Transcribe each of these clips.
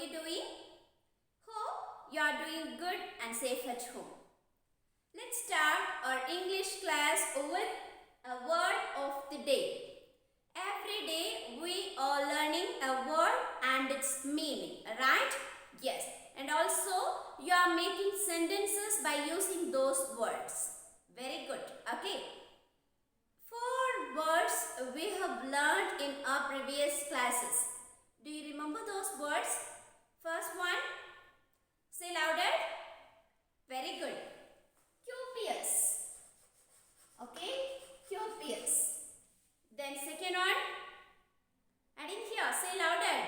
you doing? Hope you are doing good and safe at home. Let's start our English class with a word of the day. Every day we are learning a word and its meaning, right? Yes. And also you are making sentences by using those words. Very good. Okay. 4 words we have learned in our previous classes. Do you remember those words? First one, say louder. Very good. Copious. Okay, copious. Then second one, adding here, say louder.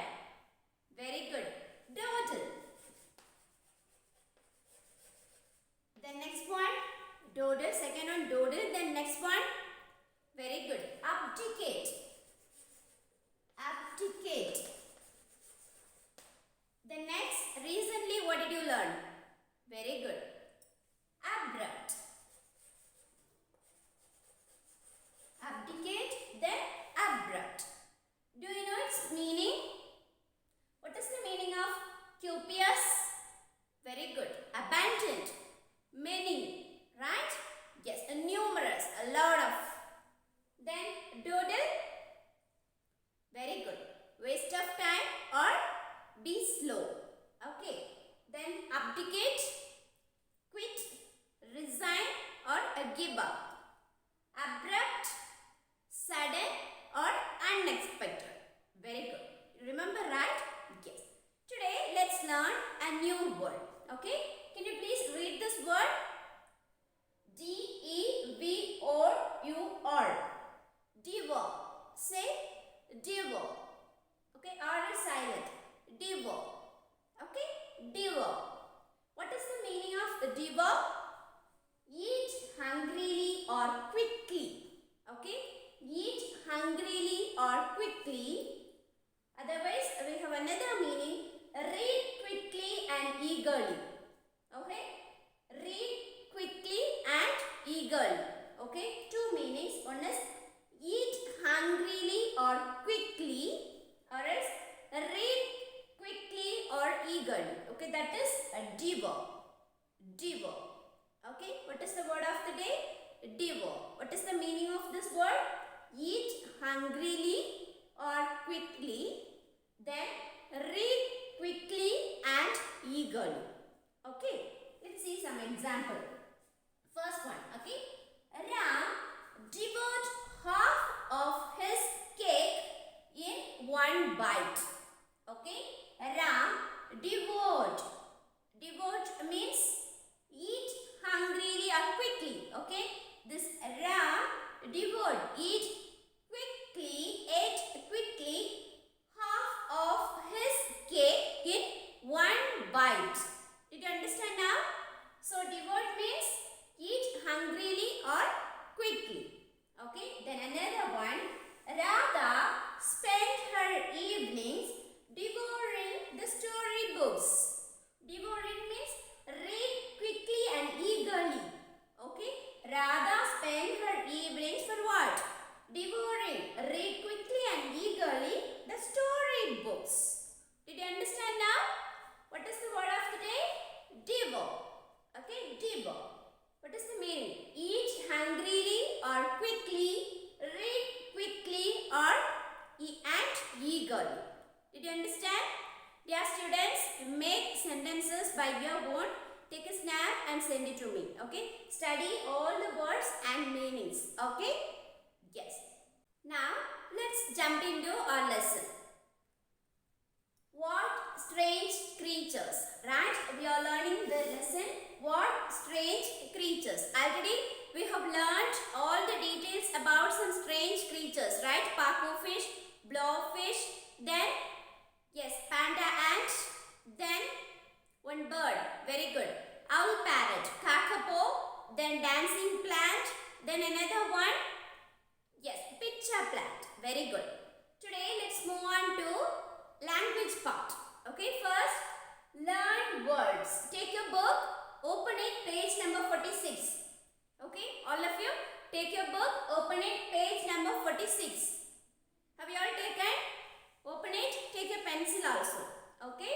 Very good. Dawdle. Then next one, dawdle. Second one, dawdle. Then next one, very good. Abdicate. Abdicate. Then next, recently what did you learn? Very good. Abrupt. Abdicate, then abrupt. Do you know its meaning? What is the meaning of copious? Very good. Abundant. Many. Right? Yes. Numerous. A lot of. Then dawdle. Very good. Waste of time or be slow. Okay. Then abdicate, quit, resign or give up. Abrupt, sudden or unexpected. Very good. Remember, right? Yes. Today let's learn a new word. Okay. Can you please read this word? D-E-V-O-U-R. Devour. Say devour. Okay, R is silent. Devour. Okay, devour. What is the meaning of devour? Eat hungrily or quickly. Okay, eat hungrily or quickly. Otherwise, we have another meaning. Read quickly and eagerly. Okay, read quickly and eagerly. Okay, 2 meanings. One is eat hungrily or quickly, or else read quickly or eagerly. Okay, that is a devour. Devour. Okay, what is the word of the day? Devour. What is the meaning of this word? Eat hungrily or quickly, then read quickly and eagerly. Okay, let's see some example. First one, okay. Ram devoured half of his cake in one bite. Okay, Ram devoured. Devoured means eat hungrily or quickly. Okay, this Ram devoured, ate quickly half of his cake in one bite. Did you understand now? So devoured means eat hungrily or quickly. Okay, then another one. Radha spent her evenings devouring the storybooks. Devouring means read quickly and eagerly. Okay, Radha spent her evenings for what? Devouring, read quickly and eagerly the storybooks. Did you understand now? What is the word of the day? Devour. Okay, devour. What is the meaning? Eat hungrily or quickly, read quickly or and eagerly. Did you understand? Dear students, make sentences by your own. Take a snap and send it to me. Okay? Study all the words and meanings. Okay? Yes. Now, let's jump into our lesson. What strange creatures, right? We are learning the lesson. What strange creatures. Already we have learned all the details about some strange creatures, right? Pacu fish, blowfish, then yes, panda ant, then one bird, very good. Owl parrot, kakapo, then dancing plant, then another one, yes, pitcha plant, very good. Today let's move on to language part. Okay, first learn words. Take your book, open it, page number 46. Okay, all of you take your book, open it, page number 46. Have you all taken? Open it, take your pencil also. Okay,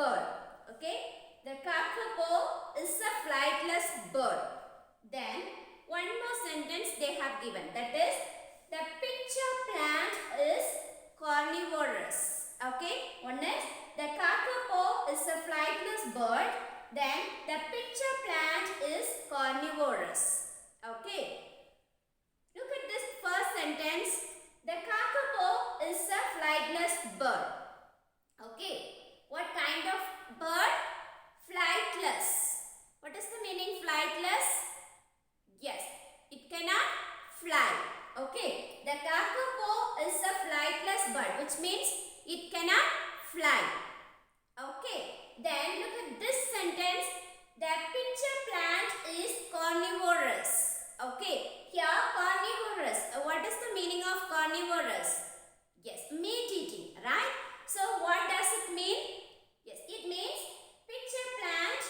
bird. Okay, the kakapo is a flightless bird. Then one more sentence they have given, that is the pitcher plant is carnivorous. Okay, one is the kakapo is a flightless bird. Then the pitcher plant is carnivorous. Okay. Look at this first sentence. The kakapo is a flightless bird. Okay. What kind of bird? Flightless. What is the meaning flightless? Yes, it cannot fly. Okay. The kakapo is a flightless bird, which means it cannot fly. Okay. Then look at this sentence. The pitcher plant is carnivorous. Okay. Here carnivorous. What is the meaning of carnivorous? Yes, meat eating, right? So what does it mean? Yes, it means pitcher plant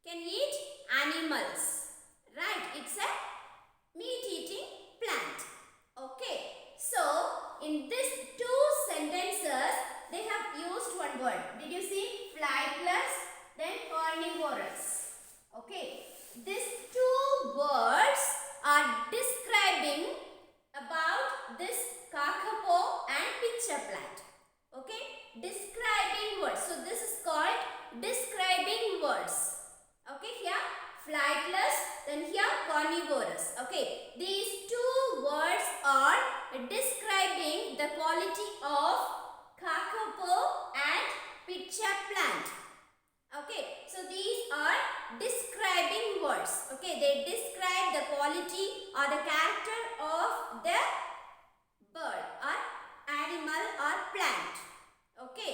can eat animals. Right? It's a meat eating plant. Okay. So in these two sentences they have used one word. Did you see? Flightless, then carnivorous. Okay. These two words are describing about this kakapo and pitcher plant. Okay. Describing words. So this is called describing words. Okay. Here flightless, then here carnivorous. Okay. These two words are describing the quality of kakapo and pitcher plant. Okay, so these are describing words. Okay, they describe the quality or the character of the bird or animal or plant. Okay,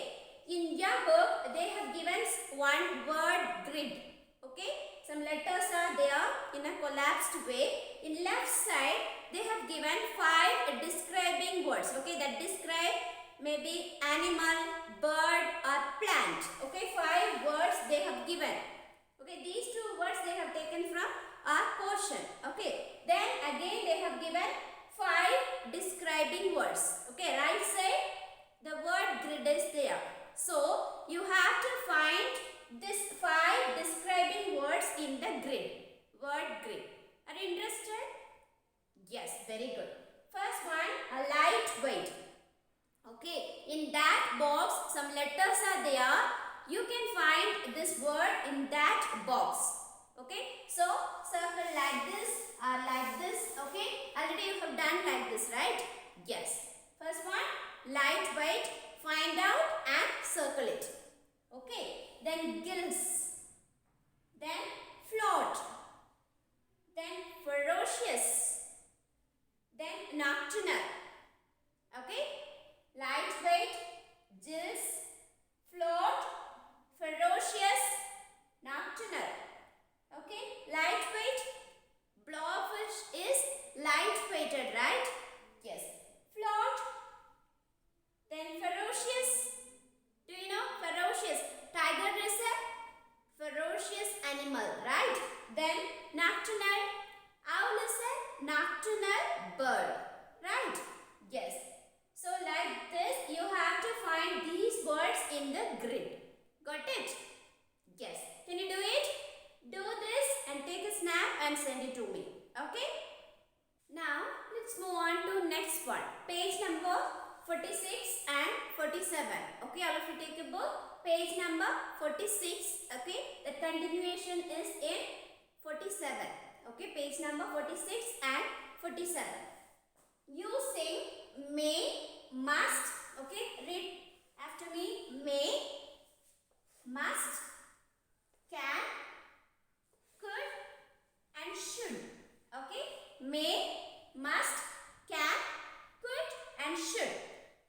in your book they have given one word grid. Okay, some letters are there in a collapsed way. In left side they have given 5 describing words. Okay, that describe maybe animal, bird or plant. Okay, 5 words they have given. Okay, these 2 words they have taken from our portion. Okay, then again they have given 5 describing words. Okay, right side the word grid is there. So you have to find this 5 describing words in the grid. Word grid. Are you interested? Yes, very good. First one, a lightweight. Okay, in that box some letters are there. You can find this word in that box. Okay, so circle like this or like this. Okay, already you have done like this, right? Yes. First one, lightweight. Find out and circle it. Okay, then gills, then float, then ferocious, then nocturnal. Okay, lightweight, gills, float, ferocious, nocturnal. Okay, lightweight, blowfish is lightweighted, right? Yes. Float, then ferocious. Do you know ferocious? Tiger is a ferocious animal, right? Then nocturnal, owl is a nocturnal bird, right? Yes. So like this you have to find these words in the grid. Got it? Yes. Can you do it? Do this and take a snap and send it to me. Okay? Now let's move on to next one. Page number 46 and 47. Okay, all of you take a book. Page number 46. Okay, the continuation is in 47. Okay, page number 46 and 47. You sing may, must. Okay, read after me. May, must, can, could and should. Okay, may, must, can, could and should.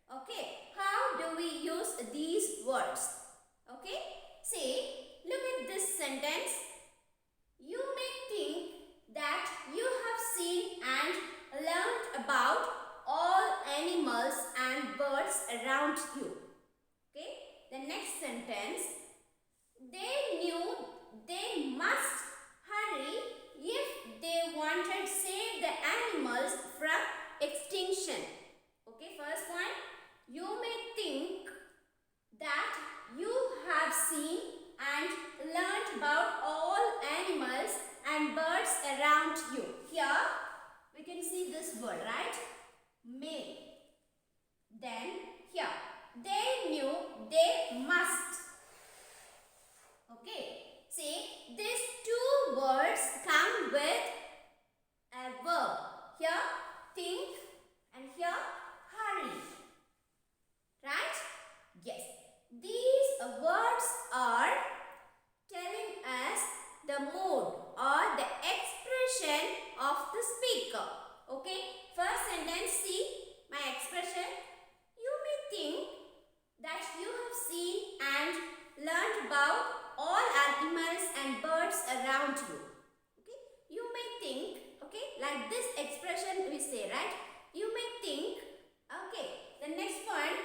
Okay, how do we use these words? Okay, see, look at this sentence. You may think that you have seen and learned about all animals and birds around you. Okay, the next sentence. They knew they must hurry if they wanted to save the animals from extinction. Okay, first one. You may think that you have seen and learnt about all animals and birds around you. Here we can see this word, right? May. Then here, they knew, they must. Okay, see, these two words come with a verb. Here, think, and here, hurry. Right? Yes. These words are telling us the mood or the expression of the speaker. Okay, first sentence, see my expression. You may think that you have seen and learned about all animals and birds around you. Okay, you may think, okay, like this expression we say, right? You may think, okay, the next one,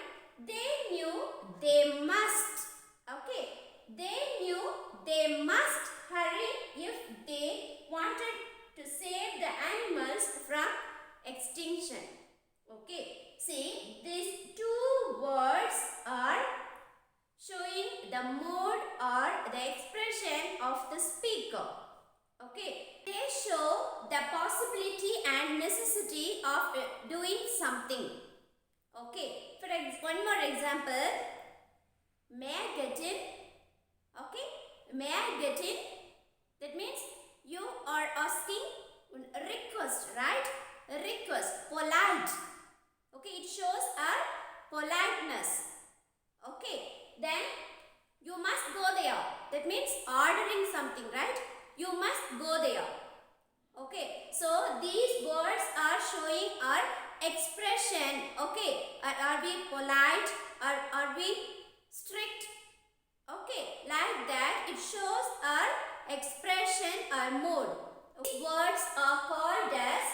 they knew, they must. Okay, they knew, they must hurry if they wanted to save the animals from extinction. Okay, see, these two words are showing the mood or the expression of the speaker. Okay, they show the possibility and necessity of doing something. Okay, for one more example, may I get in? Okay, may I get in? That means you are asking a request, right? A request, polite. Okay, it shows our politeness. Okay, then you must go there. That means ordering something, right? You must go there. Okay, so these words are showing our expression. Okay, are we polite or are we strict? Okay, like that it shows our expression or mood. Words are called as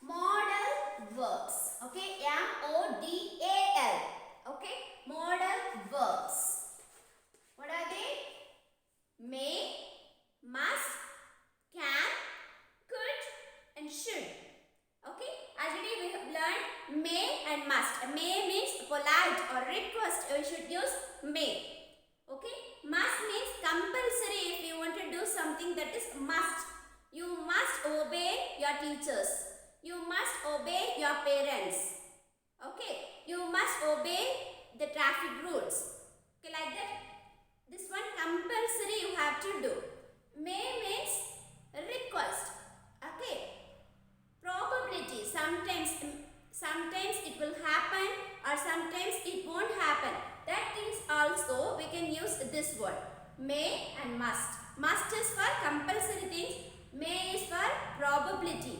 modal verbs. Okay, M-O-D-A-L. Okay, modal verbs. What are they? May, must, can, could and should. Okay, already we have learned may and must. May means polite or request. We should use may. Okay, must means compulsory. If you want to do something, that is must. You must obey your teachers. You must obey your parents. Okay, you must obey the traffic rules. Okay, like that. This one compulsory you have to do. May means request. Okay, probability. Sometimes it will happen or sometimes it won't happen. That things also we can use this word. May and must. Must is for compulsory things. May is for probability.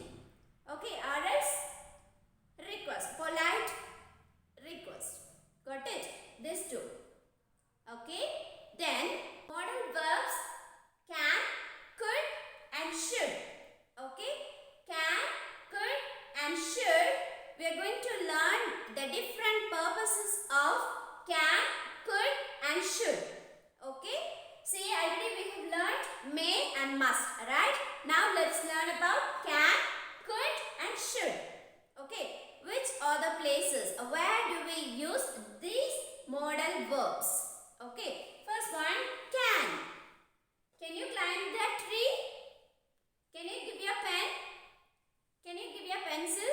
Okay, or else request. Polite request. Got it? These two. Okay. Then modal verbs can, could and should. Okay. Can, could and should. We are going to learn the different purposes of can, could and should. Okay. See, already we have learned may and must. Right. Now let's learn about can, could and should. Okay. Which are the places? Where do we use these modal verbs? Okay. First one, can. Can you climb that tree? Can you give your pen? Can you give your pencil?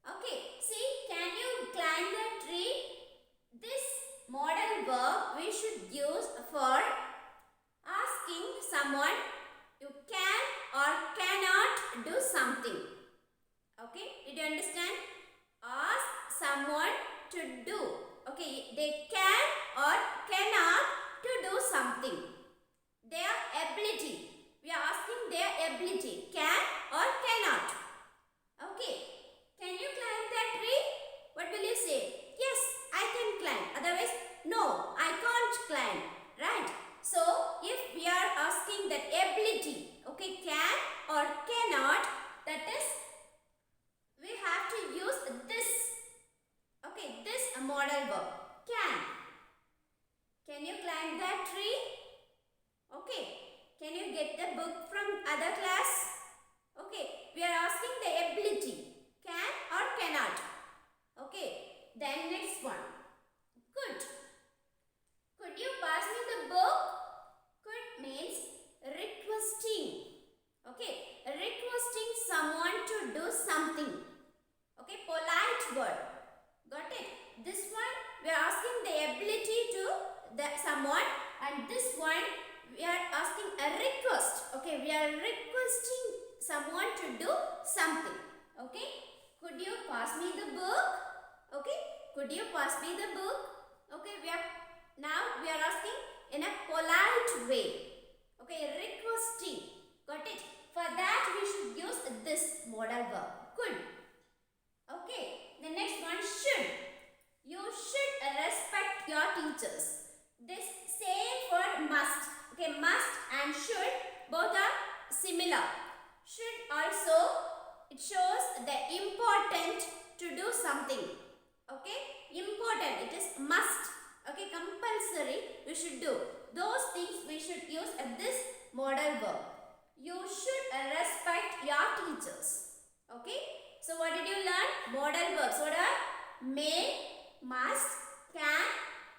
Okay. See, can you climb that tree? This modal verb we should use for asking someone you can or cannot do something. Okay, did you understand? Ask someone to do. Okay, they can or cannot to do something. Their ability. We are asking their ability. Can or cannot. Okay, can you climb that tree? What will you say? Yes, I can climb. Otherwise, no, I can't climb. Right? So, if we are asking that ability, okay, can or cannot, that is, we have to use this. Okay, this modal verb. Can. Can you climb that tree? Okay. Can you get the book from other class? Okay. We are asking the ability. Can or cannot. Okay. Then next one. Could. Could you pass me the book? someone, and this one we are asking a request. Okay, we are requesting someone to do something. Okay, could you pass me the book? Okay, could you pass me the book? Okay, we are asking in a polite way. Okay, requesting. Got it? For that we should use this modal verb. Could. Okay, the next one, should. You should respect your teachers. This same for must. Okay, must and should both are similar. Should also, it shows the important to do something. Okay, important, it is must. Okay, compulsory we should do. Those things we should use this modal verb. You should respect your teachers. Okay, so what did you learn? Modal verbs. What are? May, must, can,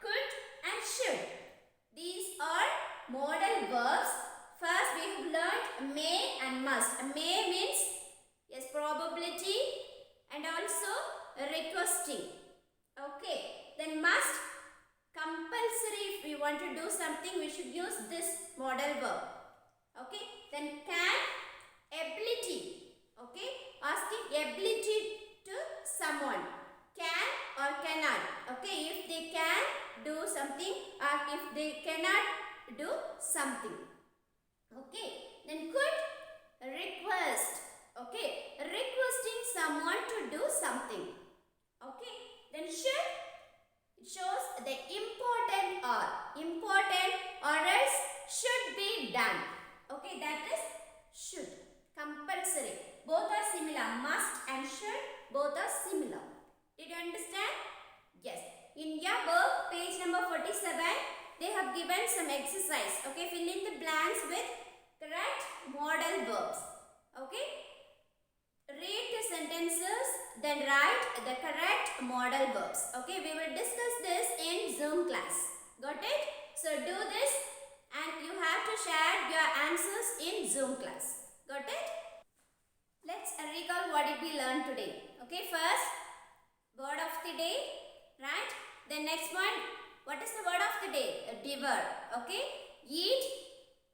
could and should. These are modal verbs. First we have learned may and must. May means yes, probability and also requesting. Okay, then must, compulsory. If we want to do something we should use this modal verb. Okay, then can, ability. Okay, asking ability to someone. Can or cannot. Okay, if they can do something or if they cannot do something. Okay, then could, request. Okay, requesting someone to do something. Okay, then should, it shows the important or else should be done. Okay, that is should. Compulsory. Both are similar. Must and should both are similar. Did you understand? Yes. In your book, page number 47, they have given some exercise. Okay, fill in the blanks with correct modal verbs. Okay. Read the sentences, then write the correct modal verbs. Okay, we will discuss this in Zoom class. Got it? So do this and you have to share your answers in Zoom class. Got it? Let's recall what did we learn today. Okay, first, word of the day, right? The next one, what is the word of the day? A devour. Okay, eat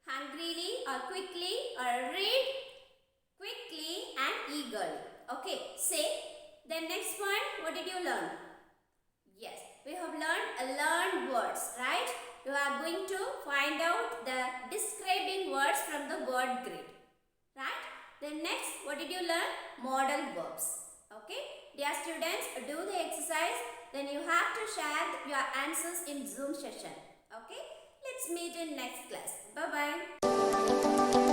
hungrily or quickly, or read quickly and eagerly. Okay, say. Then next one, what did you learn? Yes, we have learned words, right? You are going to find out the describing words from the word grid, right? Then next, what did you learn? Modal verbs. Okay, dear students, do the exercise. Then you have to share your answers in Zoom session. Okay, let's meet in next class. Bye-bye.